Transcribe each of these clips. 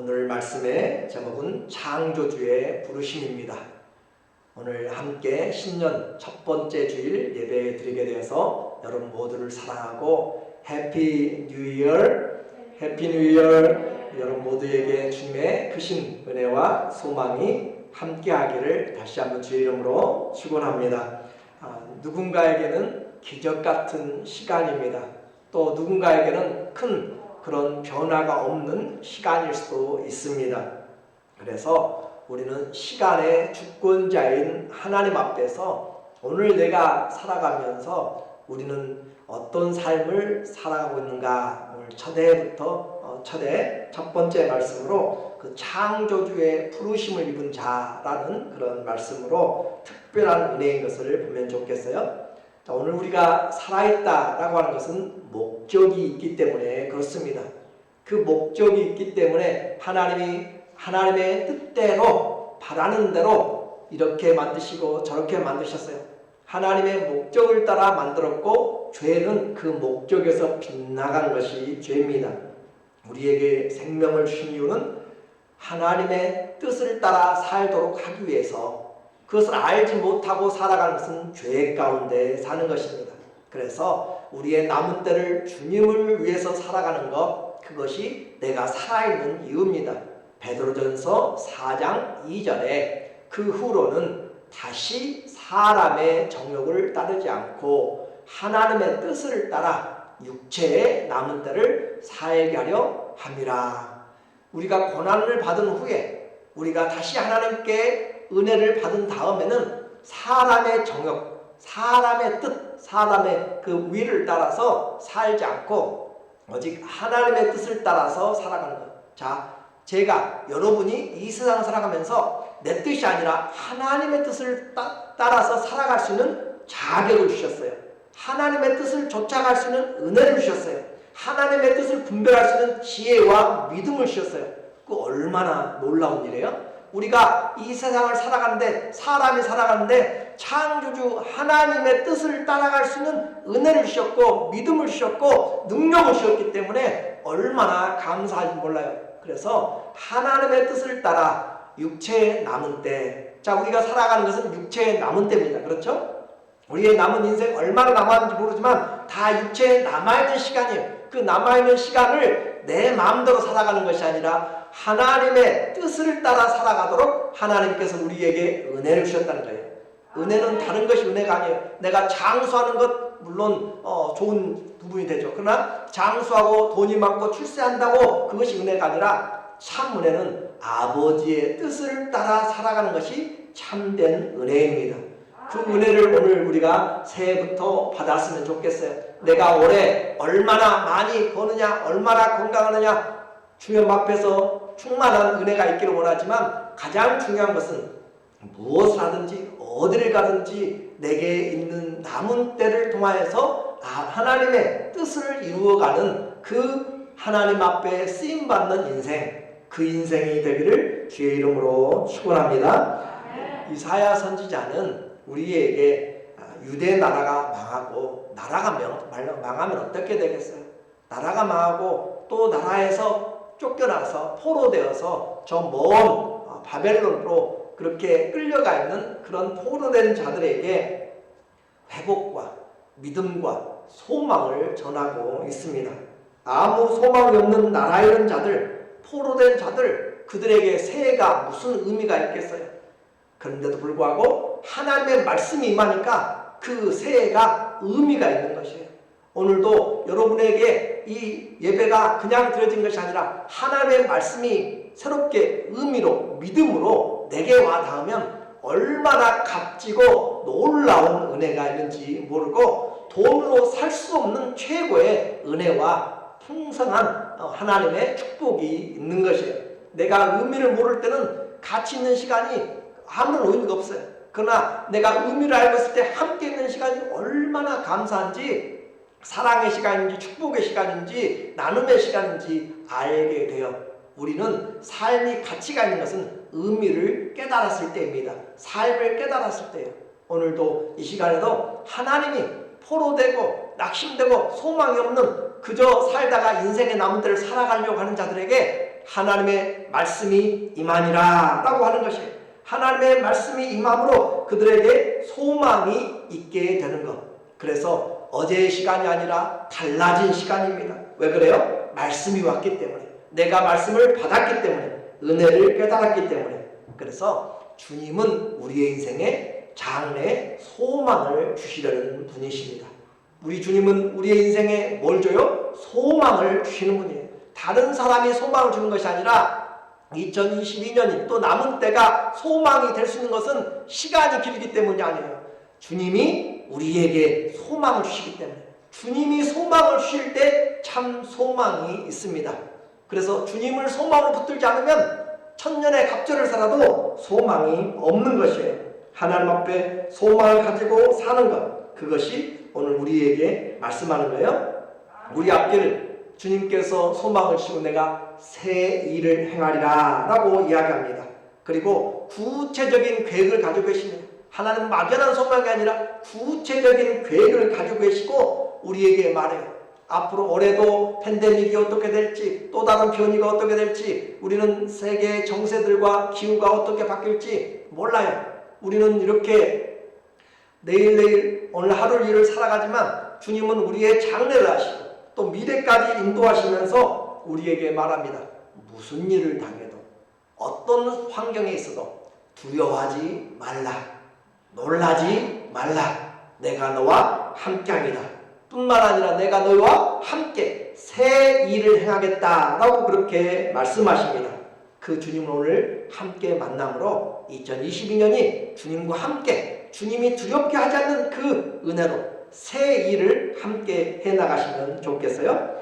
오늘 말씀의 제목은 창조주의 부르심입니다. 오늘 함께 신년 첫 번째 주일 예배 드리게 되어서 여러분 모두를 사랑하고 해피 뉴 이어, 해피 뉴 이어. 여러분 모두에게 주님의 크신 은혜와 소망이 함께하기를 다시 한번 주의 이름으로 축원합니다. 누군가에게는 기적 같은 시간입니다. 또 누군가에게는 큰 그런 변화가 없는 시간일 수도 있습니다. 그래서 우리는 시간의 주권자인 하나님 앞에서 오늘 내가 살아가면서 우리는 어떤 삶을 살아가고 있는가, 오늘 첫 번째 말씀으로 그 창조주의 부르심을 입은 자라는 그런 말씀으로 특별한 은혜인 것을 보면 좋겠어요. 자, 오늘 우리가 살아있다라고 하는 것은 목적이 있기 때문에 그렇습니다. 그 목적이 있기 때문에 하나님의 뜻대로 바라는 대로 이렇게 만드시고 저렇게 만드셨어요. 하나님의 목적을 따라 만들었고 죄는 그 목적에서 빗나간 것이 죄입니다. 우리에게 생명을 주신 이유는 하나님의 뜻을 따라 살도록 하기 위해서, 그것을 알지 못하고 살아가는 것은 죄 가운데 사는 것입니다. 그래서 우리의 남은 때를 주님을 위해서 살아가는 것, 그것이 내가 살아있는 이유입니다. 베드로전서 4장 2절에 그 후로는 다시 사람의 정욕을 따르지 않고 하나님의 뜻을 따라 육체의 남은 때를 살게 하려 함이라. 우리가 고난을 받은 후에 우리가 다시 하나님께 은혜를 받은 다음에는 사람의 정욕, 사람의 뜻, 사람의 그 위를 따라서 살지 않고 오직 하나님의 뜻을 따라서 살아가는 것. 자, 여러분이 이 세상을 살아가면서 내 뜻이 아니라 하나님의 뜻을 따라서 살아갈 수 있는 자격을 주셨어요. 하나님의 뜻을 쫓아갈 수 있는 은혜를 주셨어요. 하나님의 뜻을 분별할 수 있는 지혜와 믿음을 주셨어요. 그 얼마나 놀라운 일이에요? 우리가 이 세상을 살아가는데, 사람이 살아가는데 창조주 하나님의 뜻을 따라갈 수 있는 은혜를 주셨고 믿음을 주셨고 능력을 주셨기 때문에 얼마나 감사한지 몰라요. 그래서 하나님의 뜻을 따라 육체의 남은 때, 자, 우리가 살아가는 것은 육체의 남은 때입니다. 그렇죠? 우리의 남은 인생 얼마나 남았는지 모르지만 다 육체에 남아있는 시간이에요. 그 남아있는 시간을 내 마음대로 살아가는 것이 아니라 하나님의 뜻을 따라 살아가도록 하나님께서 우리에게 은혜를 주셨다는 거예요. 은혜는 다른 것이 은혜가 아니에요. 내가 장수하는 것 물론 좋은 부분이 되죠. 그러나 장수하고 돈이 많고 출세한다고 그것이 은혜가 아니라 참 은혜는 아버지의 뜻을 따라 살아가는 것이 참된 은혜입니다. 그 은혜를 오늘 우리가 새해부터 받았으면 좋겠어요. 내가 올해 얼마나 많이 버느냐, 얼마나 건강하느냐, 주님 앞에서 충만한 은혜가 있기를 원하지만 가장 중요한 것은 무엇을 하든지 어디를 가든지 내게 있는 남은 때를 통하여서 하나님의 뜻을 이루어가는 그 하나님 앞에 쓰임받는 인생, 그 인생이 되기를 주의 이름으로 축원합니다. 이사야 선지자는 우리에게 유대 나라가 망하고, 나라가 망하면 어떻게 되겠어요? 나라가 망하고 또 나라에서 쫓겨나서 포로되어서 저 먼 바벨론으로 그렇게 끌려가 있는 그런 포로된 자들에게 회복과 믿음과 소망을 전하고 있습니다. 아무 소망이 없는 나라에 있는 자들, 포로된 자들, 그들에게 새해가 무슨 의미가 있겠어요? 그런데도 불구하고 하나님의 말씀이 임하니까 그 새해가 의미가 있는 것이에요. 오늘도 여러분에게 이 예배가 그냥 드려진 것이 아니라 하나님의 말씀이 새롭게 의미로, 믿음으로 내게 와 닿으면 얼마나 값지고 놀라운 은혜가 있는지 모르고 돈으로 살 수 없는 최고의 은혜와 풍성한 하나님의 축복이 있는 것이에요. 내가 의미를 모를 때는 가치 있는 시간이 아무런 의미가 없어요. 그러나 내가 의미를 알고 있을 때 함께 있는 시간이 얼마나 감사한지, 사랑의 시간인지 축복의 시간인지 나눔의 시간인지 알게 돼요. 우리는 삶이 가치가 있는 것은 의미를 깨달았을 때입니다. 삶을 깨달았을 때예요. 오늘도 이 시간에도 하나님이 포로되고 낙심되고 소망이 없는 그저 살다가 인생의 남은 때를 살아가려고 하는 자들에게 하나님의 말씀이 임하니라 라고 하는 것이에요. 하나님의 말씀이 임함으로 그들에게 소망이 있게 되는 것. 그래서 어제의 시간이 아니라 달라진 시간입니다. 왜 그래요? 말씀이 왔기 때문에, 내가 말씀을 받았기 때문에, 은혜를 깨달았기 때문에. 그래서 주님은 우리의 인생에 장래 소망을 주시려는 분이십니다. 우리 주님은 우리의 인생에 뭘 줘요? 소망을 주시는 분이에요. 다른 사람이 소망을 주는 것이 아니라 2022년이 또 남은 때가 소망이 될 수 있는 것은 시간이 길기 때문이 아니에요. 주님이 우리에게 소망을 주시기 때문에, 주님이 소망을 주실 때 참 소망이 있습니다. 그래서 주님을 소망으로 붙들지 않으면 천년의 갑절을 살아도 소망이 없는 것이에요. 하나님 앞에 소망을 가지고 사는 것, 그것이 오늘 우리에게 말씀하는 거예요. 우리 앞길을 주님께서 소망을 주시고 내가 새 일을 행하리라 라고 이야기합니다. 그리고 구체적인 계획을 가지고 계십니다. 하나님은 막연한 소망이 아니라 구체적인 계획을 가지고 계시고 우리에게 말해요. 앞으로 올해도 팬데믹이 어떻게 될지, 또 다른 변이가 어떻게 될지, 우리는 세계의 정세들과 기후가 어떻게 바뀔지 몰라요. 우리는 이렇게 내일 오늘 하루 일을 살아가지만 주님은 우리의 장래를 하시고 또 미래까지 인도하시면서 우리에게 말합니다. 무슨 일을 당해도, 어떤 환경에 있어도 두려워하지 말라, 놀라지 말라, 내가 너와 함께합니다. 뿐만 아니라 내가 너와 함께 새 일을 행하겠다라고 그렇게 말씀하십니다. 그 주님을 오늘 함께 만남으로 2022년이 주님과 함께, 주님이 두렵게 하지 않는 그 은혜로 새 일을 함께 해나가시면 좋겠어요.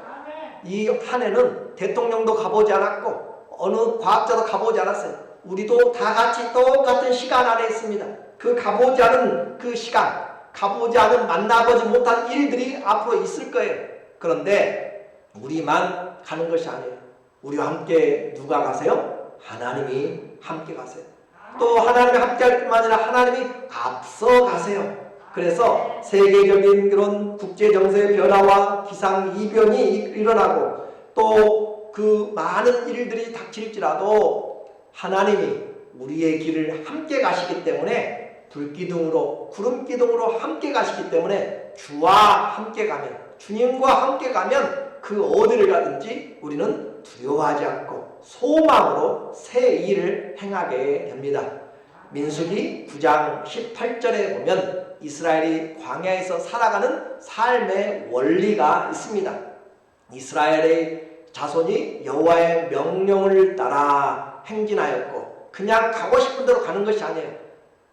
이 한 해는 대통령도 가보지 않았고 어느 과학자도 가보지 않았어요. 우리도 다 같이 똑같은 시간 안에 있습니다. 그 가보지 않은 그 시간, 가보지 않은, 만나보지 못한 일들이 앞으로 있을 거예요. 그런데 우리만 가는 것이 아니에요. 우리와 함께 누가 가세요? 하나님이 함께 가세요. 또 하나님이 함께 할 뿐만 아니라 하나님이 앞서 가세요. 그래서 세계적인 그런 국제정세의 변화와 기상이변이 일어나고 또 그 많은 일들이 닥칠지라도 하나님이 우리의 길을 함께 가시기 때문에, 불기둥으로 구름기둥으로 함께 가시기 때문에 주와 함께 가면, 주님과 함께 가면 그 어디를 가든지 우리는 두려워하지 않고 소망으로 새 일을 행하게 됩니다. 민수기 9장 18절에 보면 이스라엘이 광야에서 살아가는 삶의 원리가 있습니다. 이스라엘의 자손이 여호와의 명령을 따라 행진하였고 그냥 가고 싶은 대로 가는 것이 아니에요.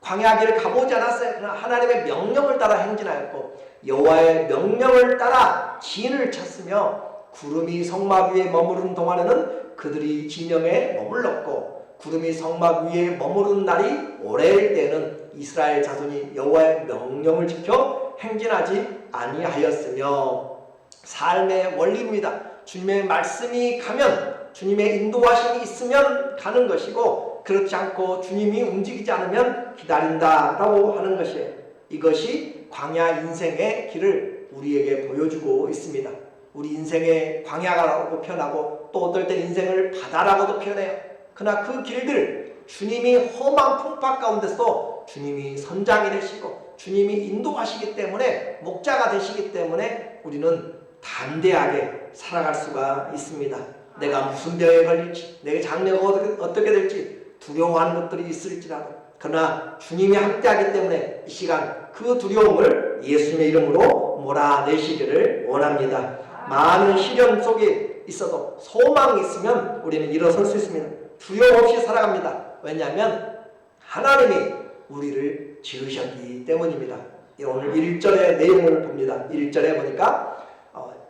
광야길을 가보지 않았어요. 그러나 하나님의 명령을 따라 행진하였고 여호와의 명령을 따라 진을 쳤으며 구름이 성막 위에 머무르는 동안에는 그들이 진영에 머물렀고 구름이 성막 위에 머무르는 날이 오래일 때는 이스라엘 자손이 여호와의 명령을 지켜 행진하지 아니하였으며, 삶의 원리입니다. 주님의 말씀이 가면, 주님의 인도하심이 있으면 가는 것이고 그렇지 않고 주님이 움직이지 않으면 기다린다라고 하는 것이에요. 이것이 광야 인생의 길을 우리에게 보여주고 있습니다. 우리 인생의 광야라고 표현하고 또 어떨 때 인생을 바다라고도 표현해요. 그러나 그 길들, 주님이 험한 풍파 가운데서 주님이 선장이 되시고 주님이 인도하시기 때문에, 목자가 되시기 때문에 우리는 담대하게 살아갈 수가 있습니다. 내가 무슨 병에 걸릴지, 내 장래가 어떻게 될지 두려워하는 것들이 있을지라도, 그러나 주님이 함께하기 때문에 이 시간 그 두려움을 예수님의 이름으로 몰아내시기를 원합니다. 많은 시련 속에 있어도 소망이 있으면 우리는 일어설 수 있습니다. 두려움 없이 살아갑니다. 왜냐하면 하나님이 우리를 지으셨기 때문입니다. 오늘 1절의 내용을 봅니다. 1절에 보니까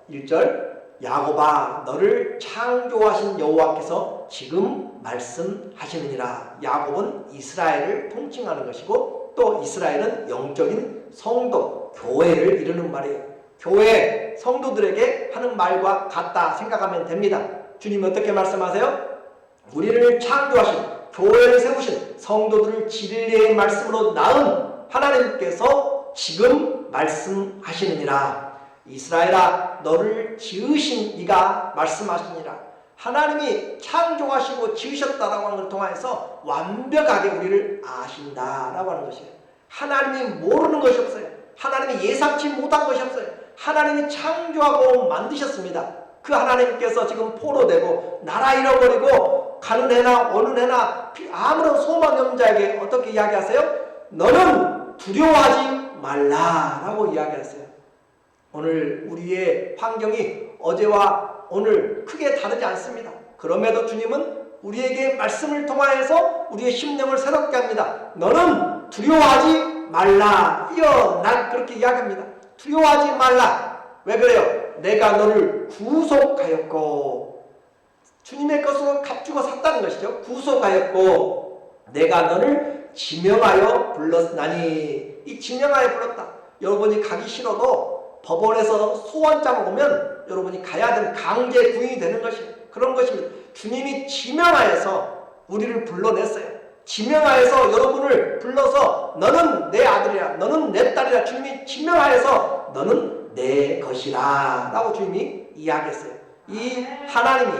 1절, 야곱아 너를 창조하신 여호와께서 지금 말씀하시느니라. 야곱은 이스라엘을 통칭하는 것이고 또 이스라엘은 영적인 성도, 교회를 이루는 말이에요. 교회 성도들에게 하는 말과 같다 생각하면 됩니다. 주님이 어떻게 말씀하세요? 우리를 창조하신, 교회를 세우신, 성도들을 진리의 말씀으로 낳은 하나님께서 지금 말씀하시느니라. 이스라엘아 너를 지으신 이가 말씀하시니라. 하나님이 창조하시고 지으셨다라고 하는 걸 통해서 완벽하게 우리를 아신다라고 하는 것이에요. 하나님이 모르는 것이 없어요. 하나님이 예상치 못한 것이 없어요. 하나님이 창조하고 만드셨습니다. 그 하나님께서 지금 포로되고 나라 잃어버리고 가는 해나 오는 해나 아무런 소망이 없는 자에게 어떻게 이야기하세요? 너는 두려워하지 말라라고 이야기하세요. 오늘 우리의 환경이 어제와 오늘 크게 다르지 않습니다. 그럼에도 주님은 우리에게 말씀을 통하여서 우리의 심령을 새롭게 합니다. 너는 두려워하지 말라. fear not 그렇게 이야기합니다. 두려워하지 말라. 왜 그래요? 내가 너를 구속하였고, 주님의 것으로 값주고 샀다는 것이죠. 구속하였고 내가 너를 지명하여 불렀나니. 이 지명하여 불렀다. 여러분이 가기 싫어도 법원에서 소환장 오면 여러분이 가야 되는 강제 구인이 되는 것이에요. 그런 것입니다. 주님이 지명하여서 우리를 불러냈어요. 지명하여서 여러분을 불러서 너는 내 아들이라, 너는 내 딸이라. 주님이 지명하여서 너는 내 것이라 라고 주님이 이야기했어요. 이 하나님이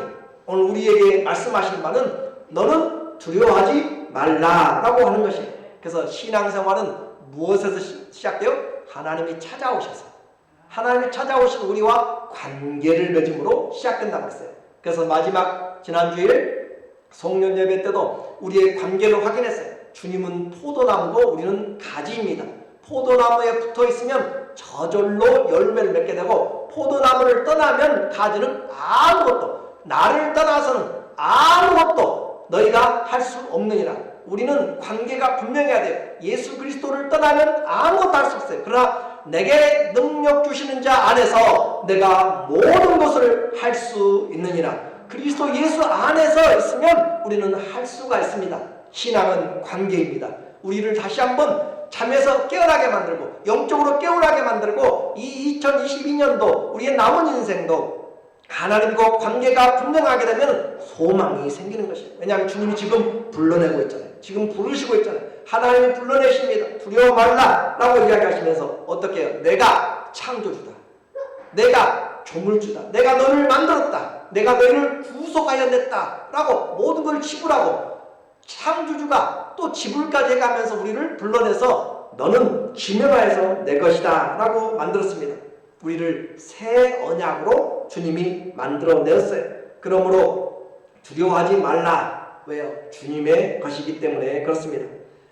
오늘 우리에게 말씀하신 말은 너는 두려워하지 말라라고 하는 것이에요. 그래서 신앙생활은 무엇에서 시작돼요? 하나님이 찾아오셔서, 하나님이 찾아오신 우리와 관계를 맺음으로 시작된다고 했어요. 그래서 마지막 지난주일 송년 예배 때도 우리의 관계를 확인했어요. 주님은 포도나무고 우리는 가지입니다. 포도나무에 붙어 있으면 저절로 열매를 맺게 되고, 포도나무를 떠나면 가지는 아무것도, 나를 떠나서는 아무것도 너희가 할 수 없느니라. 우리는 관계가 분명해야 돼요. 예수 그리스도를 떠나면 아무것도 할 수 없어요. 그러나 내게 능력 주시는 자 안에서 내가 모든 것을 할 수 있느니라. 그리스도 예수 안에서 있으면 우리는 할 수가 있습니다. 신앙은 관계입니다. 우리를 다시 한번 잠에서 깨어나게 만들고 영적으로 깨어나게 만들고 이 2022년도 우리의 남은 인생도 하나님과 관계가 분명하게 되면 소망이 생기는 것이에요. 왜냐하면 주님이 지금 불러내고 있잖아요. 지금 부르시고 있잖아요. 하나님이 불러내십니다. 두려워 말라 라고 이야기하시면서 어떻게 해요? 내가 창조주다. 내가 조물주다. 내가 너를 만들었다. 내가 너를 구속하여 냈다 라고 모든 걸 지불하고, 창조주가 또 지불까지 해가면서 우리를 불러내서 너는 지명하여서 내 것이다 라고 만들었습니다. 우리를 새 언약으로 주님이 만들어내었어요. 그러므로 두려워하지 말라. 왜요? 주님의 것이기 때문에 그렇습니다.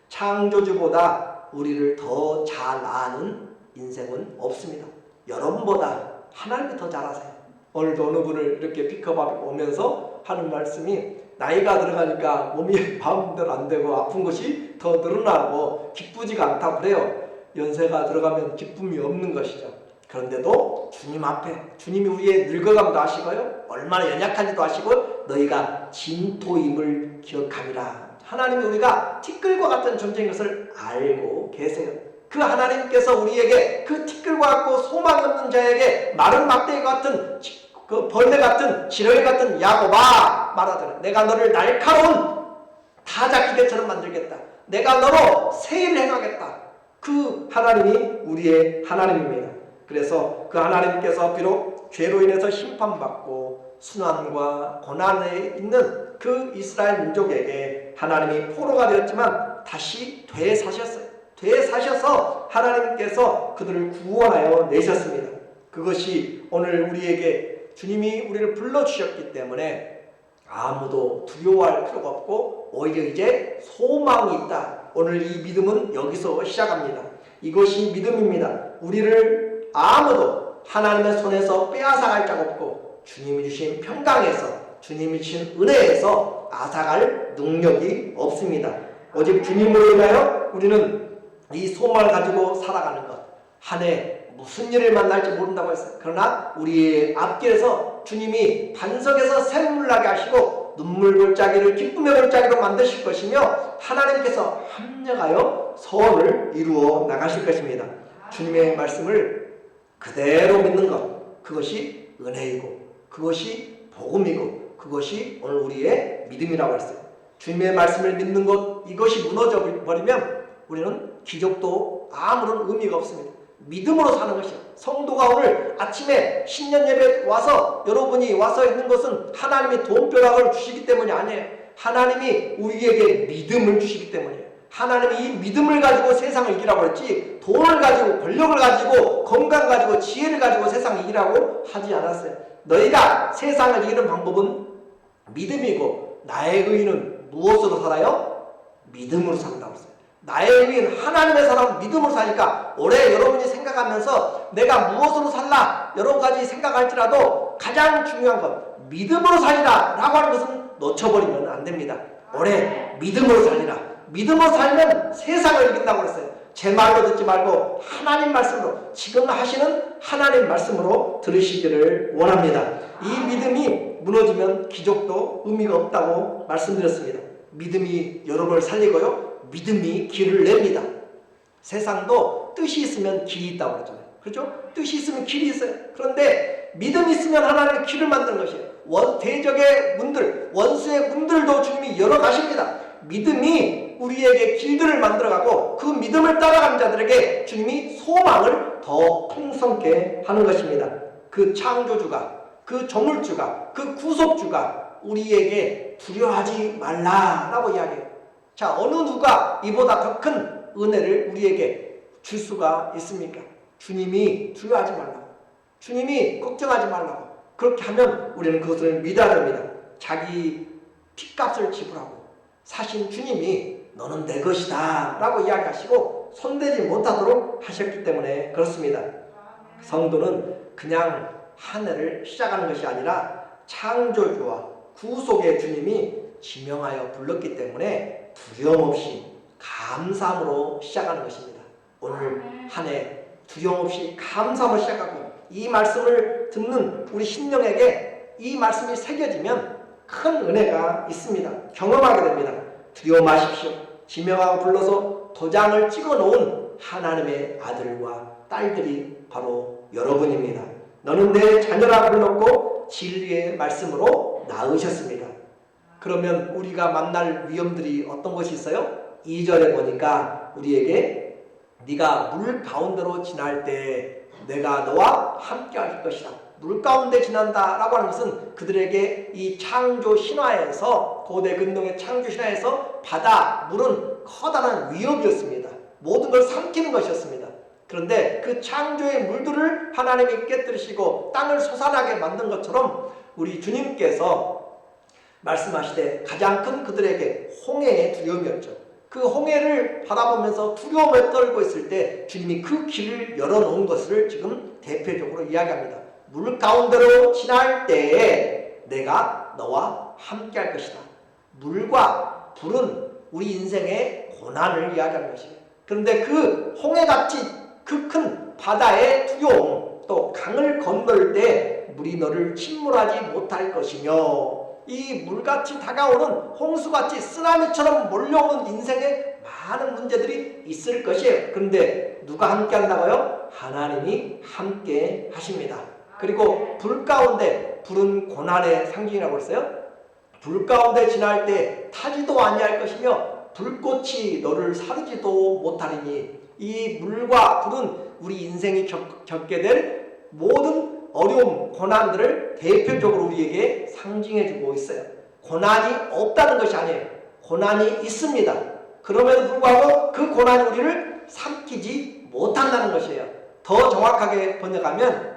창조주보다 우리를 더 잘 아는 인생은 없습니다. 여러분보다 하나님이 더 잘 아세요. 오늘도 어느 분을 이렇게 픽업하고 오면서 하는 말씀이, 나이가 들어가니까 몸이 마음대로 안 되고 아픈 것이 더 늘어나고 기쁘지가 않다고 그래요. 연세가 들어가면 기쁨이 없는 것이죠. 그런데도 주님 앞에, 주님이 우리의 늙어감도 아시고요, 얼마나 연약한지도 아시고 너희가 진토임을 기억함이라. 하나님이 우리가 티끌과 같은 존재인 것을 알고 계세요. 그 하나님께서 우리에게 그 티끌과 같고 소망 없는 자에게 마른 막대기 같은, 그 벌레 같은, 지렁이 같은 야곱아 말하잖아요. 내가 너를 날카로운 타작기계처럼 만들겠다. 내가 너로 세일을 행하겠다. 그 하나님이 우리의 하나님입니다. 그래서 그 하나님께서 비록 죄로 인해서 심판받고 순환과 고난에 있는 그 이스라엘 민족에게 하나님이 포로가 되었지만 다시 되사셨어요. 되사셔서 하나님께서 그들을 구원하여 내셨습니다. 그것이 오늘 우리에게 주님이 우리를 불러주셨기 때문에 아무도 두려워할 필요가 없고 오히려 이제 소망이 있다. 오늘 이 믿음은 여기서 시작합니다. 이것이 믿음입니다. 우리를 아무도 하나님의 손에서 빼앗아갈 자가 없고 주님이 주신 평강에서, 주님이 주신 은혜에서 앗아갈 능력이 없습니다. 오직 주님으로 인하여 우리는 이 소망을 가지고 살아가는 것. 한 해 무슨 일을 만날지 모른다고 했어요. 그러나 우리의 앞길에서 주님이 반석에서 샘물 나게 하시고 눈물 골짜기를 기쁨의 골짜기로 만드실 것이며 하나님께서 합력하여 선을 이루어 나가실 것입니다. 주님의 말씀을 그대로 믿는 것, 그것이 은혜이고 그것이 복음이고 그것이 오늘 우리의 믿음이라고 했어요. 주님의 말씀을 믿는 것, 이것이 무너져 버리면 우리는 기적도 아무런 의미가 없습니다. 믿음으로 사는 것이요. 성도가 오늘 아침에 신년 예배 와서 여러분이 와서 있는 것은 하나님이 돈벼락을 주시기 때문이 아니에요. 하나님이 우리에게 믿음을 주시기 때문이에요. 하나님이 이 믿음을 가지고 세상을 이기라고 그랬지, 돈을 가지고 권력을 가지고 건강 가지고 지혜를 가지고 세상을 이기라고 하지 않았어요. 너희가 세상을 이기는 방법은 믿음이고 나의 의인은 무엇으로 살아요? 믿음으로 산다고 했어요. 나의 의인 하나님의 사람은 믿음으로 사니까 올해 여러분이 생각하면서 내가 무엇으로 살라 여러 가지 생각할지라도 가장 중요한 것 믿음으로 살리라 라고 하는 것은 놓쳐버리면 안 됩니다. 올해 믿음으로 살리라. 믿음으로 살면 세상을 이긴다고 그랬어요. 제 말로 듣지 말고 하나님 말씀으로, 지금 하시는 하나님 말씀으로 들으시기를 원합니다. 이 믿음이 무너지면 기적도 의미가 없다고 말씀드렸습니다. 믿음이 여러분을 살리고요, 믿음이 길을 냅니다. 세상도 뜻이 있으면 길이 있다고 그러잖아요. 그렇죠? 뜻이 있으면 길이 있어요. 그런데 믿음이 있으면 하나님의 길을 만드는 것이에요. 대적의 문들, 원수의 문들도 주님이 열어가십니다. 믿음이 우리에게 길들을 만들어가고 그 믿음을 따라가는 자들에게 주님이 소망을 더 풍성케 하는 것입니다. 그 창조주가, 그 조물주가, 그 구속주가 우리에게 두려워하지 말라라고 이야기해요. 자, 어느 누가 이보다 더 큰 은혜를 우리에게 줄 수가 있습니까? 주님이 두려워하지 말라고, 주님이 걱정하지 말라고, 그렇게 하면 우리는 그것을 믿어야 됩니다. 자기 핏값을 지불하고 사신 주님이 너는 내 것이다 라고 이야기하시고 손대지 못하도록 하셨기 때문에 그렇습니다. 성도는 그냥 한 해를 시작하는 것이 아니라 창조주와 구속의 주님이 지명하여 불렀기 때문에 두려움 없이 감사함으로 시작하는 것입니다. 오늘 한 해 두려움 없이 감사함으로 시작하고 이 말씀을 듣는 우리 심령에게 이 말씀이 새겨지면 큰 은혜가 있습니다. 경험하게 됩니다. 두려워 마십시오. 지명하고 불러서 도장을 찍어 놓은 하나님의 아들과 딸들이 바로 여러분입니다. 너는 내 자녀라 불렀고 진리의 말씀으로 낳으셨습니다. 그러면 우리가 만날 위험들이 어떤 것이 있어요? 2절에 보니까 우리에게 네가 물 가운데로 지날 때 내가 너와 함께 할 것이다. 물 가운데 지난다 라고 하는 것은 그들에게 이 창조 신화에서, 고대 근동의 창조 신화에서 바다, 물은 커다란 위협이었습니다. 모든 걸 삼키는 것이었습니다. 그런데 그 창조의 물들을 하나님이 깨뜨리시고 땅을 솟아나게 만든 것처럼 우리 주님께서 말씀하시되 가장 큰 그들에게 홍해의 두려움이었죠. 그 홍해를 바라보면서 두려움에 떨고 있을 때 주님이 그 길을 열어놓은 것을 지금 대표적으로 이야기합니다. 물 가운데로 지날 때에 내가 너와 함께 할 것이다. 물과 불은 우리 인생의 고난을 이야기하는 것이에요. 그런데 그 홍해같이 그 큰 바다의 두려움, 또 강을 건널 때 물이 너를 침몰하지 못할 것이며, 이 물같이 다가오는 홍수같이 쓰나미처럼 몰려오는 인생에 많은 문제들이 있을 것이에요. 그런데 누가 함께 한다고요? 하나님이 함께 하십니다. 그리고 불 가운데, 불은 고난의 상징이라고 했어요. 불 가운데 지날 때 타지도 아니할 것이며 불꽃이 너를 사르지도 못하리니, 이 물과 불은 우리 인생이 겪게 될 모든 어려움, 고난들을 대표적으로 우리에게 상징해주고 있어요. 고난이 없다는 것이 아니에요. 고난이 있습니다. 그럼에도 불구하고 그 고난이 우리를 삼키지 못한다는 것이에요. 더 정확하게 번역하면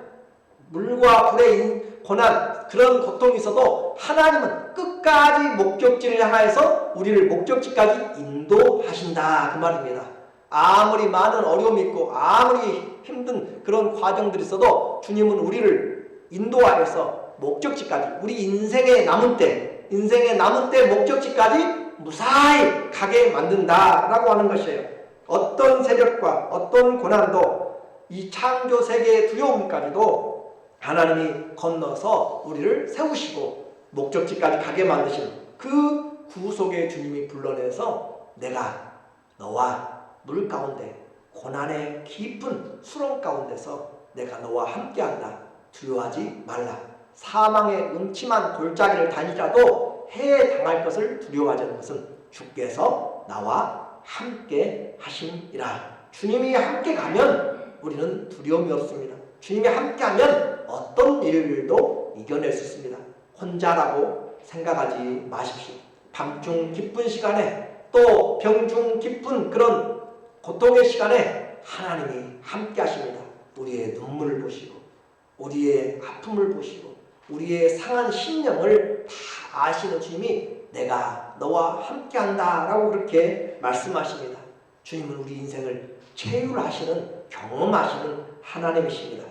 물과 불의 고난, 그런 고통이 있어도 하나님은 끝까지 목적지를 향하여서 우리를 목적지까지 인도하신다, 그 말입니다. 아무리 많은 어려움이 있고 아무리 힘든 그런 과정들이 있어도 주님은 우리를 인도하여서 목적지까지, 우리 인생의 남은 때 목적지까지 무사히 가게 만든다라고 하는 것이에요. 어떤 세력과 어떤 고난도, 이 창조 세계의 두려움까지도 하나님이 건너서 우리를 세우시고 목적지까지 가게 만드신 그 구속의 주님이 불러내서 내가 너와 물 가운데, 고난의 깊은 수렁 가운데서 내가 너와 함께한다. 두려워하지 말라. 사망의 음침한 골짜기를 다니자도 해에 당할 것을 두려워하지 않는 것은 주께서 나와 함께 하심이라. 주님이 함께 가면 우리는 두려움이 없습니다. 주님이 함께하면 어떤 일도 이겨낼 수 있습니다. 혼자라고 생각하지 마십시오. 밤중 깊은 시간에 또 병중 깊은 그런 고통의 시간에 하나님이 함께 하십니다. 우리의 눈물을 보시고 우리의 아픔을 보시고 우리의 상한 심령을 다 아시는 주님이 내가 너와 함께한다 라고 그렇게 말씀하십니다. 주님은 우리 인생을 체휼하시는 경험하시는 하나님이십니다.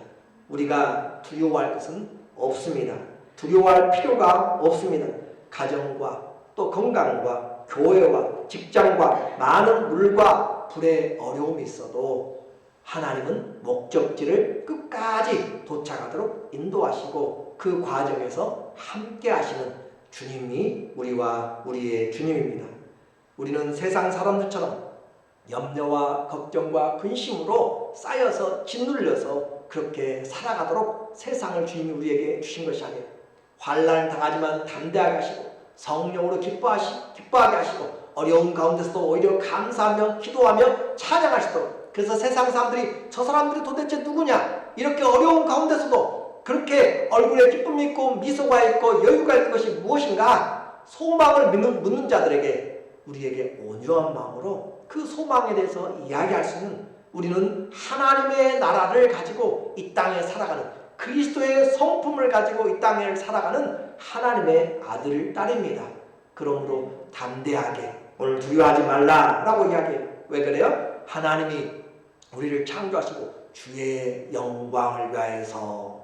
우리가 두려워할 것은 없습니다. 두려워할 필요가 없습니다. 가정과 또 건강과 교회와 직장과 많은 물과 불의 어려움이 있어도 하나님은 목적지를 끝까지 도착하도록 인도하시고 그 과정에서 함께 하시는 주님이 우리와 우리의 주님입니다. 우리는 세상 사람들처럼 염려와 걱정과 근심으로 쌓여서 짓눌려서 그렇게 살아가도록 세상을 주님이 우리에게 주신 것이 아니에요. 환난 당하지만 담대하게 하시고 성령으로 기뻐하게 하시고 어려운 가운데서도 오히려 감사하며 기도하며 찬양하시도록, 그래서 세상 사람들이 저 사람들이 도대체 누구냐, 이렇게 어려운 가운데서도 그렇게 얼굴에 기쁨이 있고 미소가 있고 여유가 있는 것이 무엇인가 소망을 묻는 자들에게 우리에게 온유한 마음으로 그 소망에 대해서 이야기할 수 있는, 우리는 하나님의 나라를 가지고 이 땅에 살아가는, 그리스도의 성품을 가지고 이 땅에 살아가는 하나님의 아들, 딸입니다. 그러므로 담대하게 오늘 두려워하지 말라라고 이야기해요. 왜 그래요? 하나님이 우리를 창조하시고 주의 영광을 위하여서,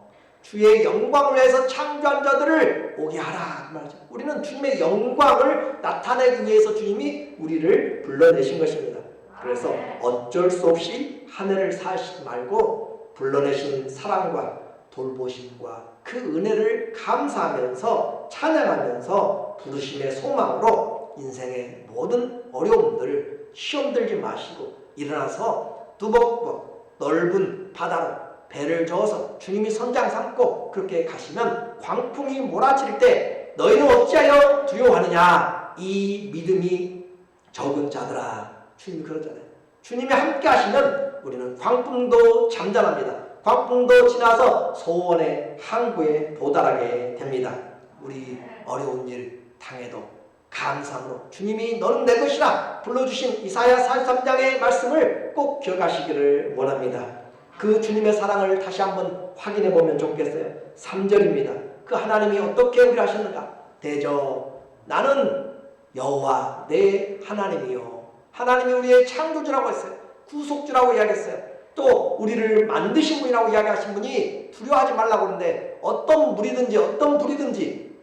주의 영광을 위해서 창조한 자들을 오게 하라 그 말이죠. 우리는 주님의 영광을 나타내기 위해서 주님이 우리를 불러내신 것입니다. 그래서 어쩔 수 없이 한 해를 사시지 말고 불러내신 사랑과 돌보심과 그 은혜를 감사하면서 찬양하면서 부르심의 소망으로 인생의 모든 어려움들을 시험 들지 마시고 일어나서 두벅벅 넓은 바다로 배를 저어서 주님이 선장 삼고 그렇게 가시면 광풍이 몰아칠 때 너희는 어찌하여 두려워하느냐, 이 믿음이 적은 자들아. 주님이 그러잖아요. 주님이 함께 하시면 우리는 광풍도 잠잠합니다. 광풍도 지나서 소원의 항구에 도달하게 됩니다. 우리 어려운 일 당해도 감사함으로 주님이 너는 내 것이라 불러주신 이사야 43장의 말씀을 꼭 기억하시기를 원합니다. 그 주님의 사랑을 다시 한번 확인해 보면 좋겠어요. 3절입니다. 그 하나님이 어떻게 우리를 하셨는가? 대저 나는 여호와 내 하나님이요. 하나님이 우리의 창조주라고 했어요. 구속주라고 이야기했어요. 또 우리를 만드신 분이라고 이야기하신 분이 두려워하지 말라고 하는데 어떤 무리든지 어떤 불이든지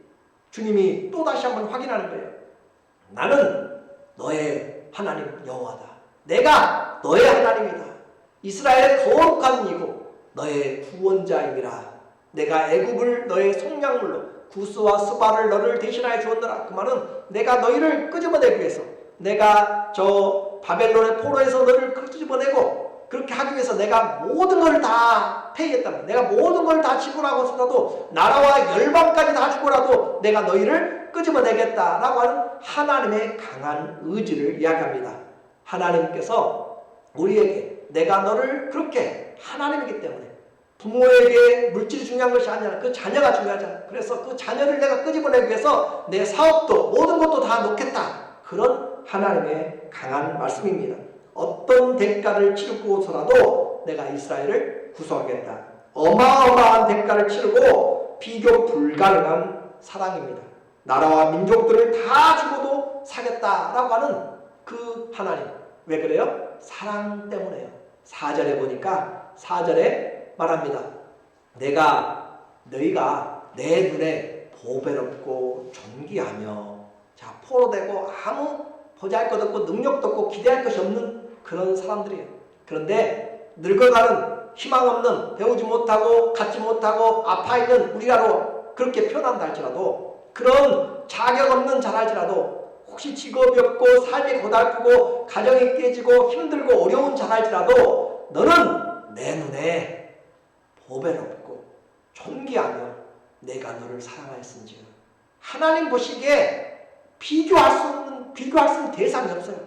주님이 또 다시 한번 확인하는 거예요. 나는 너의 하나님 여호와다. 내가 너의 하나님이다. 이스라엘의 거룩한 이고 너의 구원자임이라. 내가 애굽을 너의 속량물로 구스와 스바를 너를 대신하여 주었노라. 그 말은 내가 너희를 끄집어내기 위해서, 내가 저 바벨론의 포로에서 너를 끄집어내고 그렇게 하기 위해서 내가 모든 걸 다 패했다면, 내가 모든 걸 다 지고라고서라도 나라와 열방까지 다 주고라도 내가 너희를 끄집어내겠다라고 하는 하나님의 강한 의지를 이야기합니다. 하나님께서 우리에게 내가 너를 그렇게, 하나님이기 때문에 부모에게 물질이 중요한 것이 아니라 그 자녀가 중요하잖아. 그래서 그 자녀를 내가 끄집어내기 위해서 내 사업도 모든 것도 다 놓겠다. 그런 하나님의 강한 말씀입니다. 어떤 대가를 치르고서라도 내가 이스라엘을 구속하겠다. 어마어마한 대가를 치르고 비교 불가능한 사랑입니다. 나라와 민족들을 다 주고도 사겠다라고 하는 그 하나님. 왜 그래요? 사랑 때문에요. 4절에 보니까 4절에 말합니다. 너희가 내 눈에 보배롭고 존귀하며, 자, 포로되고 아무 보잘것없고 능력도 없고 기대할 것이 없는 그런 사람들이에요. 그런데 늙어가는 희망 없는, 배우지 못하고 갖지 못하고 아파있는 우리라로 그렇게 표현한다 할지라도, 그런 자격 없는 자랄지라도, 혹시 직업이 없고 삶이 고달프고 가정이 깨지고 힘들고 어려운 자랄지라도 너는 내 눈에 보배롭고 존귀하며 내가 너를 사랑하였은지라. 하나님 보시기에 비교할 수 있는 대상이 없어요.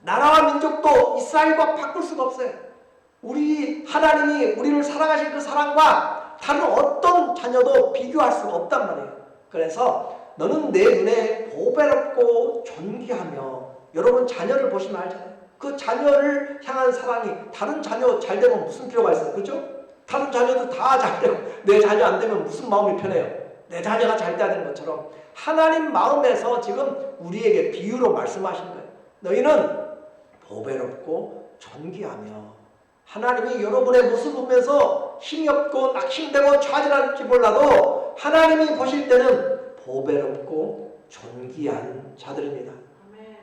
나라와 민족도 이스라엘과 바꿀 수가 없어요. 우리 하나님이 우리를 사랑하신 그 사랑과 다른 어떤 자녀도 비교할 수가 없단 말이에요. 그래서 너는 내 눈에 보배롭고 존귀하며, 여러분 자녀를 보시면 알잖아요. 그 자녀를 향한 사랑이, 다른 자녀 잘 되면 무슨 필요가 있어요? 그죠? 다른 자녀도 다 잘 되고 내 자녀 안 되면 무슨 마음이 편해요? 내 자녀가 잘 돼야 되는 것처럼 하나님 마음에서 지금 우리에게 비유로 말씀하신 거예요. 너희는 보배롭고 존귀하며, 하나님이 여러분의 모습을 보면서 힘이 없고 낙심되고 좌절할지 몰라도 하나님이 보실 때는 보배롭고 존귀한 자들입니다.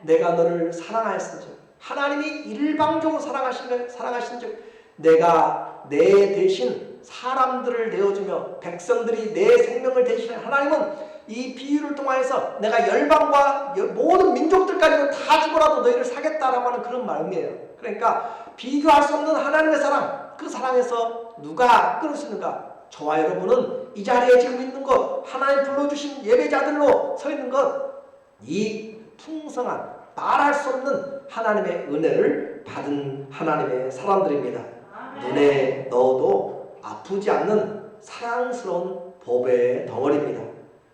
내가 너를 사랑하였은즉, 하나님이 일방적으로 사랑하신 거예요. 사랑하신즉 내가 내 대신 사람들을 내어주며 백성들이 내 생명을 대신해, 하나님은 이 비유를 통해서 내가 열방과 모든 민족들까지도 다 죽어라도 너희를 사겠다라고 하는 그런 마음이에요. 그러니까 비교할 수 없는 하나님의 사랑, 그 사랑에서 누가 끊을 수 있는가? 저와 여러분은 이 자리에 지금 있는 것, 하나님 불러주신 예배자들로 서 있는 것, 이 풍성한 말할 수 없는 하나님의 은혜를 받은 하나님의 사람들입니다. 눈에 넣어도 아프지 않는 사랑스러운 보배의 덩어리입니다.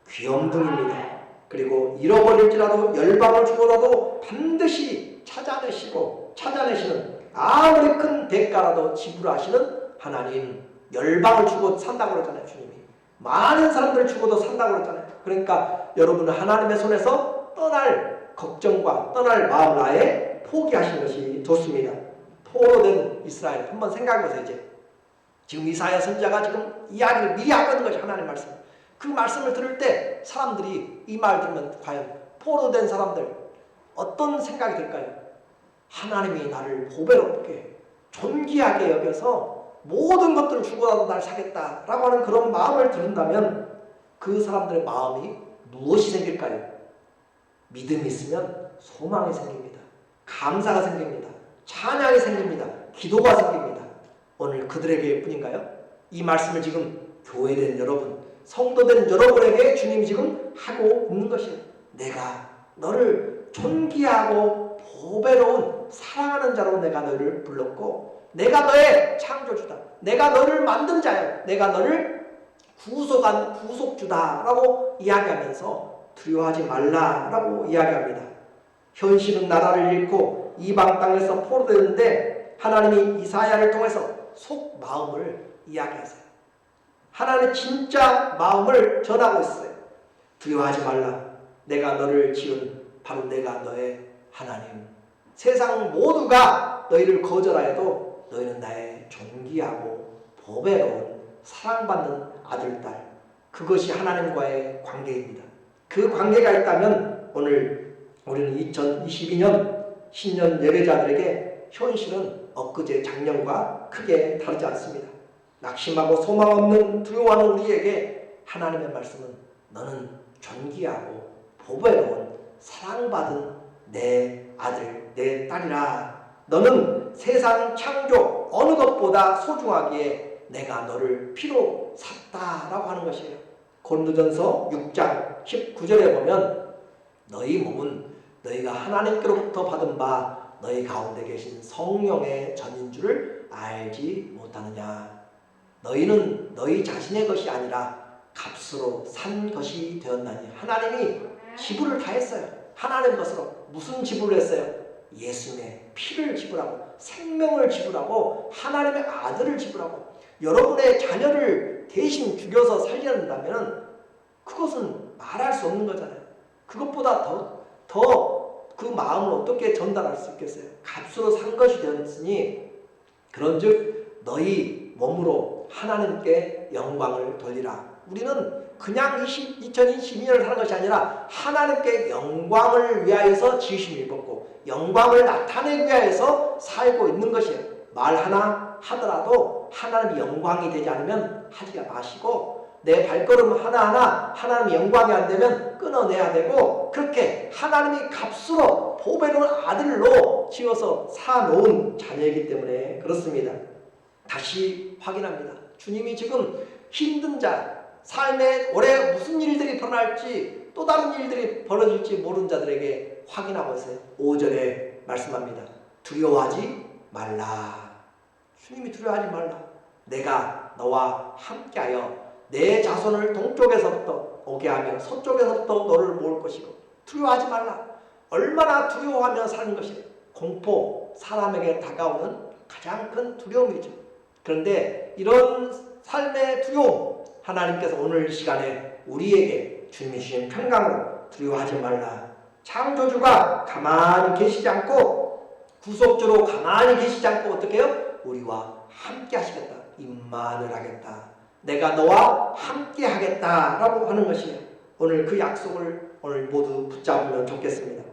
귀염둥입니다. 그리고 잃어버릴지라도 열방을 주고라도 반드시 찾아내시는, 아무리 큰 대가라도 지불하시는 하나님. 열방을 주고 산다고 그랬잖아요. 주님이 많은 사람들을 주고도 산다고 그랬잖아요. 그러니까 여러분은 하나님의 손에서 떠날 걱정과 떠날 마음을 아예 포기하시는 것이 좋습니다. 포로된 이스라엘 한번 생각해보세요. 이제 지금 이사야 선지자가 지금 이야기를 미리 하고 있는 것이 하나님의 말씀. 그 말씀을 들을 때 사람들이 이 말 들으면 과연 포로된 사람들 어떤 생각이 들까요? 하나님이 나를 보배롭게 존귀하게 여겨서 모든 것들을 주고라도 날 사겠다라고 하는 그런 마음을 들은다면 그 사람들의 마음이 무엇이 생길까요? 믿음이 있으면 소망이 생깁니다. 감사가 생깁니다. 찬양이 생깁니다. 기도가 생깁니다. 오늘 그들에게 뿐인가요? 이 말씀을 지금 교회된 여러분, 성도된 여러분에게 주님이 지금 하고 있는 것이에요. 내가 너를 존귀하고 보배로운 사랑하는 자로 내가 너를 불렀고, 내가 너의 창조주다. 내가 너를 만든 자요. 내가 너를 구속한 구속주다라고 이야기하면서 두려워하지 말라라고 이야기합니다. 현실은 나라를 잃고 이방 땅에서 포로되는데 하나님이 이사야를 통해서 속 마음을 이야기하세요. 하나님의 진짜 마음을 전하고 있어요. 두려워하지 말라. 내가 너를 지은 바로 내가 너의 하나님. 세상 모두가 너희를 거절하여도 너희는 나의 존귀하고 보배로운 사랑받는 아들, 딸. 그것이 하나님과의 관계입니다. 그 관계가 있다면 오늘 우리는 2022년 신년 예배자들에게 현실은 엊그제 작년과 크게 다르지 않습니다. 낙심하고 소망 없는 두려워하는 우리에게 하나님의 말씀은 너는 존귀하고 보배로운 사랑받은 내 아들, 내 딸이라. 너는 세상 창조 어느 것보다 소중하기에 내가 너를 피로 샀다라고 하는 것이에요. 고린도전서 6장 19절에 보면 너희 몸은 너희가 하나님께로부터 받은 바 너희 가운데 계신 성령의 전인 줄을 알지 못하느냐. 너희는 너희 자신의 것이 아니라 값으로 산 것이 되었나니. 하나님이 지불을 다 했어요. 하나님 것으로. 무슨 지불을 했어요? 예수님의 피를 지불하고 생명을 지불하고 하나님의 아들을 지불하고 여러분의 자녀를 대신 죽여서 살려낸다면 그것은 말할 수 없는 거잖아요. 그것보다 더 그 마음을 어떻게 전달할 수 있겠어요? 값으로 산 것이 되었으니 그런즉 너희 몸으로 하나님께 영광을 돌리라. 우리는 그냥 2022년을 사는 것이 아니라 하나님께 영광을 위하여서 지으심을 입었고 영광을 나타내기 위하여서 살고 있는 것이에요. 말 하나 하더라도 하나님의 영광이 되지 않으면 하지 마시고, 내 발걸음 하나하나 하나님의 영광이 안 되면 끊어내야 되고, 그렇게 하나님이 값으로 보배로운 아들로 지어서 사놓은 자녀이기 때문에 그렇습니다. 다시 확인합니다. 주님이 지금 힘든 자, 삶에 올해 무슨 일들이 벌어날지 또 다른 일들이 벌어질지 모르는 자들에게 확인하고 있어요. 5절에 말씀합니다. 두려워하지 말라. 주님이 두려워하지 말라. 내가 너와 함께하여 내 자손을 동쪽에서부터 오게 하며 서쪽에서부터 너를 모을 것이고 두려워하지 말라. 얼마나 두려워하며 사는 것이 공포, 사람에게 다가오는 가장 큰 두려움이죠. 그런데 이런 삶의 두려움, 하나님께서 오늘 이 시간에 우리에게 주님이 주신 평강으로 두려워하지 말라. 창조주가 가만히 계시지 않고 구속주로 가만히 계시지 않고 어떻게 해요? 우리와 함께 하시겠다. 임만을 하겠다. 내가 너와 함께 하겠다라고 하는 것이에요. 오늘 그 약속을 오늘 모두 붙잡으면 좋겠습니다.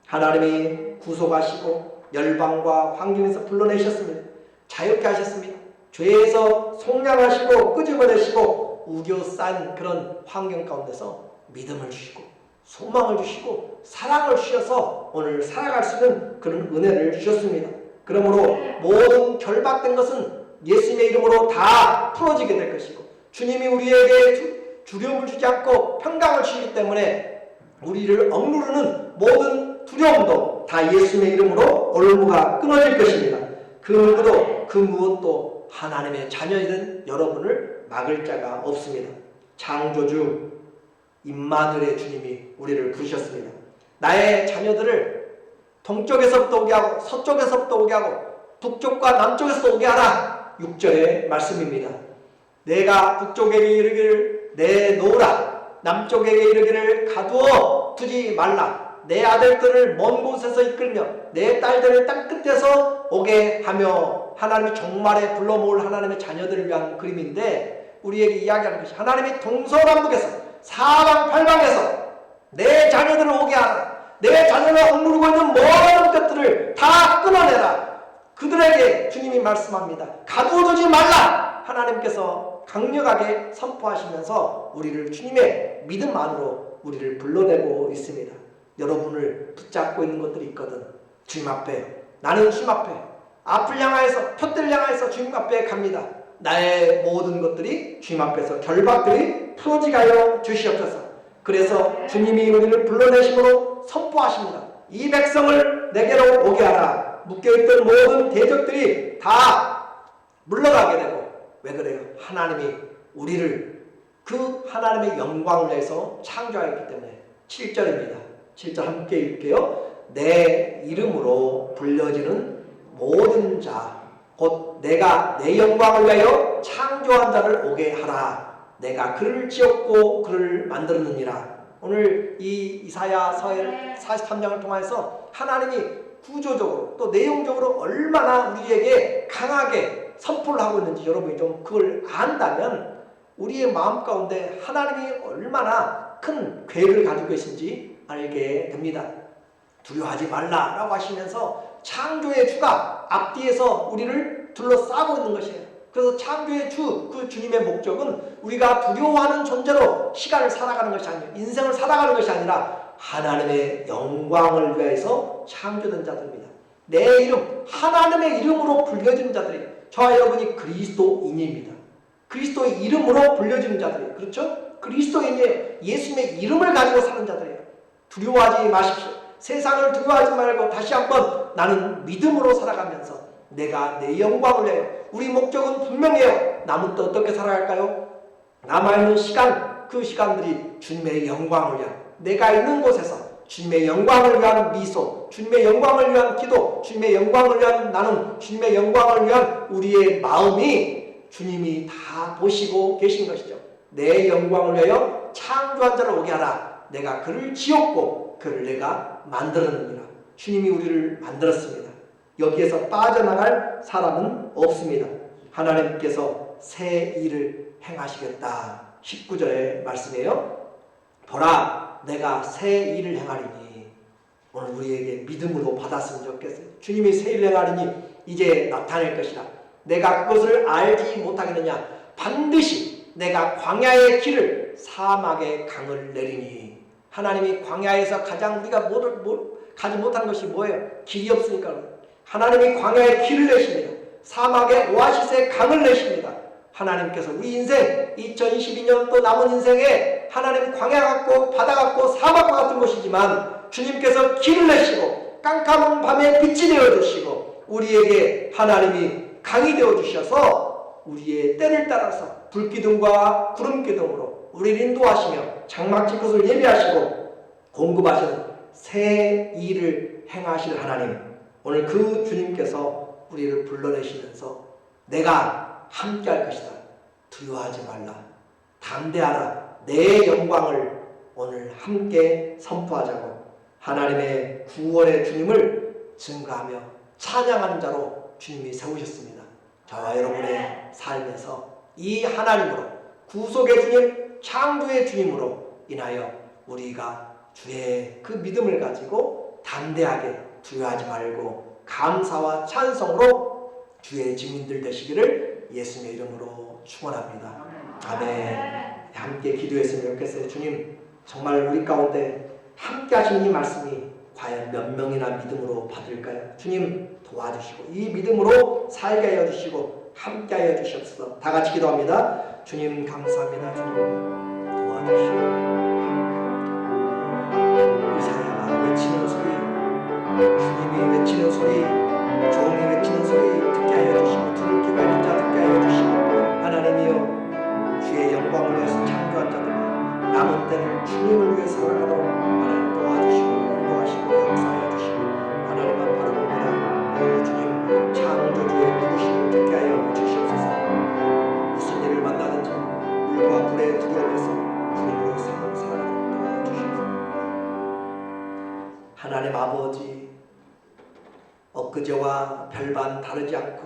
하나님이 구속하시고 열방과 환경에서 불러내셨습니다. 자유케 하셨습니다. 죄에서 속량하시고 끄집어내시고 우겨싼 그런 환경 가운데서 믿음을 주시고 소망을 주시고 사랑을 주셔서 오늘 살아갈 수 있는 그런 은혜를 주셨습니다. 그러므로 모든 결박된 것은 예수님의 이름으로 다 풀어지게 될 것이고 주님이 우리에게 두려움을 주지 않고 평강을 주시기 때문에 우리를 억누르는 모든 두려움도 다 예수님의 이름으로 올무가 끊어질 것입니다. 그 누구도 그 무엇도 하나님의 자녀이든 여러분을 막을 자가 없습니다. 창조주 임마누엘의 주님이 우리를 부르셨습니다. 나의 자녀들을 동쪽에서부터 오게 하고 서쪽에서부터 오게 하고 북쪽과 남쪽에서 오게 하라. 6절의 말씀입니다. 내가 북쪽에게 이르기를 내놓으라. 남쪽에게 이르기를 가두어 두지 말라. 내 아들들을 먼 곳에서 이끌며 내 딸들을 땅끝에서 오게 하며 하나님이 종말에 불러 모을 하나님의 자녀들을 위한 그림인데 우리에게 이야기하는 것이 하나님이 동서남북에서 사방팔방에서 내 자녀들을 오게 하라. 내 자녀가 억누르고 있는 모든 것들을 다 끊어내라. 그들에게 주님이 말씀합니다. 가두어두지 말라. 하나님께서 강력하게 선포하시면서 우리를 주님의 믿음 안으로 우리를 불러내고 있습니다. 여러분을 붙잡고 있는 것들이 있거든. 주님 앞에 나는 주님 앞에 앞을 향하여서 표대를 향하여서 주님 앞에 갑니다. 나의 모든 것들이 주님 앞에서 결박들이 풀어지게 하여 주시옵소서. 그래서 주님이 우리를 불러내심으로 선포하십니다. 이 백성을 내게로 오게 하라. 묶여있던 모든 대적들이 다 물러가게 되고 왜 그래요? 하나님이 우리를 그 하나님의 영광을 위해서 창조하였기 때문에 7절입니다. 7절 함께 읽게요. 내 이름으로 불려지는 모든 자 곧 내가 내 영광을 위하여 창조한 자를 오게 하라. 내가 그를 지었고 그를 만들었느니라. 오늘 이 이사야 서엘 43장을 통해서 하나님이 구조적으로 또 내용적으로 얼마나 우리에게 강하게 선포를 하고 있는지 여러분이 좀 그걸 안다면 우리의 마음 가운데 하나님이 얼마나 큰 계획을 가지고 계신지 알게 됩니다. 두려워하지 말라라고 하시면서 창조의 주가 앞뒤에서 우리를 둘러싸고 있는 것이에요. 그래서 창조의 주, 그 주님의 목적은 우리가 두려워하는 존재로 시간을 살아가는 것이 아니에요. 인생을 살아가는 것이 아니라 하나님의 영광을 위해서 창조된 자들입니다. 내 이름, 하나님의 이름으로 불려지는 자들이에요. 저와 여러분이 그리스도인입니다. 그리스도의 이름으로 불려지는 자들이에요. 그렇죠? 그리스도인이에요. 예수님의 이름을 가지고 사는 자들이에요. 두려워하지 마십시오. 세상을 두려워하지 말고 다시 한번 나는 믿음으로 살아가면서 내가 내 영광을 위하여 우리 목적은 분명해요. 남은 또 어떻게 살아갈까요? 남아있는 시간, 그 시간들이 주님의 영광을 위한 내가 있는 곳에서 주님의 영광을 위한 미소, 주님의 영광을 위한 기도, 주님의 영광을 위한 나눔, 주님의 영광을 위한 우리의 마음이 주님이 다 보시고 계신 것이죠. 내 영광을 위하여 창조한 자를 오게 하라. 내가 그를 지었고 그를 내가 만들었느니라. 주님이 우리를 만들었습니다. 여기에서 빠져나갈 사람은 없습니다. 하나님께서 새 일을 행하시겠다. 19절의 말씀이에요. 보라 내가 새 일을 행하리니. 오늘 우리에게 믿음으로 받았으면 좋겠어요. 주님이 새 일을 행하리니 이제 나타낼 것이다. 내가 그것을 알지 못하겠느냐. 반드시 내가 광야의 길을 사막의 강을 내리니. 하나님이 광야에서 가장 우리가 가지 못한 것이 뭐예요? 길이 없으니까. 하나님이 광야의 길을 내십니다. 사막의 오아시스의 강을 내십니다. 하나님께서 우리 인생 2022년 또 남은 인생에 하나님 광야 같고 바다 같고 사막과 같은 곳이지만 주님께서 길을 내시고 깜깜한 밤에 빛이 되어주시고 우리에게 하나님이 강이 되어 주셔서 우리의 때를 따라서 불기둥과 구름기둥으로 우리를 인도하시며 장막질 것을 예비하시고 공급하시는 새 일을 행하실 하나님, 오늘 그 주님께서 우리를 불러내시면서 내가 함께할 것이다, 두려워하지 말라, 담대하라, 내 영광을 오늘 함께 선포하자고 하나님의 구원의 주님을 증거하며 찬양하는 자로 주님이 세우셨습니다. 저와 여러분의 삶에서 이 하나님으로, 구속의 주님, 창조의 주님으로 인하여 우리가 주의 그 믿음을 가지고 담대하게 두려워하지 말고 감사와 찬송으로 주의 증인들 되시기를 예수님의 이름으로 축원합니다. 아멘. 함께 기도했으면 좋겠어요. 주님, 정말 우리 가운데 함께 하신 이 말씀이 과연 몇 명이나 믿음으로 받을까요? 주님 도와주시고 이 믿음으로 살게 하여 주시고 함께 하여 주시옵소서. 다 같이 기도합니다. 주님 감사합니다. 주님 도와주시고 의사야가 외치는 소리, 주님이 외치는 소리, 종이 외치는 소리 듣게 하여 주시고 들을 귀가 있는 자 듣게 하여 주시고 하나님이여 주의 영광을 위해서 창조한 자들 남은 때를 주님을 위해 살아가도록 하나님 도와주시고 인도하시고 역사하여 주시고 하나님만 바라봅니다. 오 주님, 창조주의 부르심을 듣게 하여 주시옵소서. 무슨 일을 만나든지 물과 불의 두려움에서 주님으로 살아가도록 도와주시옵소서. 하나님 아버지, 엊그제와 별반 다르지 않고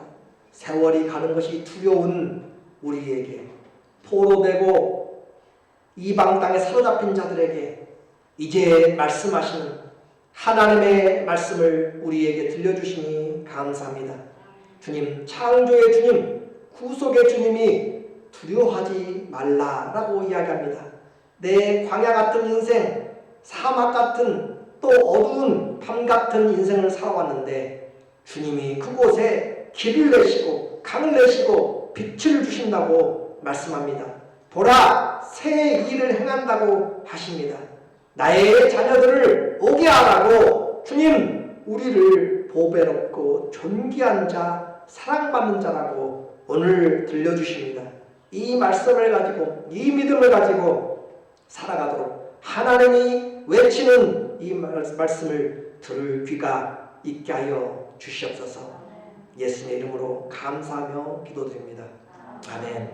세월이 가는 것이 두려운 우리에게, 포로되고 이방 땅에 사로잡힌 자들에게 이제 말씀하시는 하나님의 말씀을 우리에게 들려주시니 감사합니다. 주님, 창조의 주님, 구속의 주님이 두려워하지 말라라고 이야기합니다. 내 광야 같은 인생, 사막 같은 또 어두운 밤 같은 인생을 살아왔는데 주님이 그곳에 길을 내시고 강을 내시고 빛을 주신다고 말씀합니다. 보라, 새 일을 행한다고 하십니다. 나의 자녀들을 오게 하라고 주님 우리를 보배롭고 존귀한 자, 사랑받는 자라고 오늘 들려주십니다. 이 말씀을 가지고, 이 믿음을 가지고 살아가도록 하나님이 외치는 이 말씀을 들을 귀가 있게 하여 주시옵소서. 예수님의 이름으로 감사하며 기도드립니다. 아멘.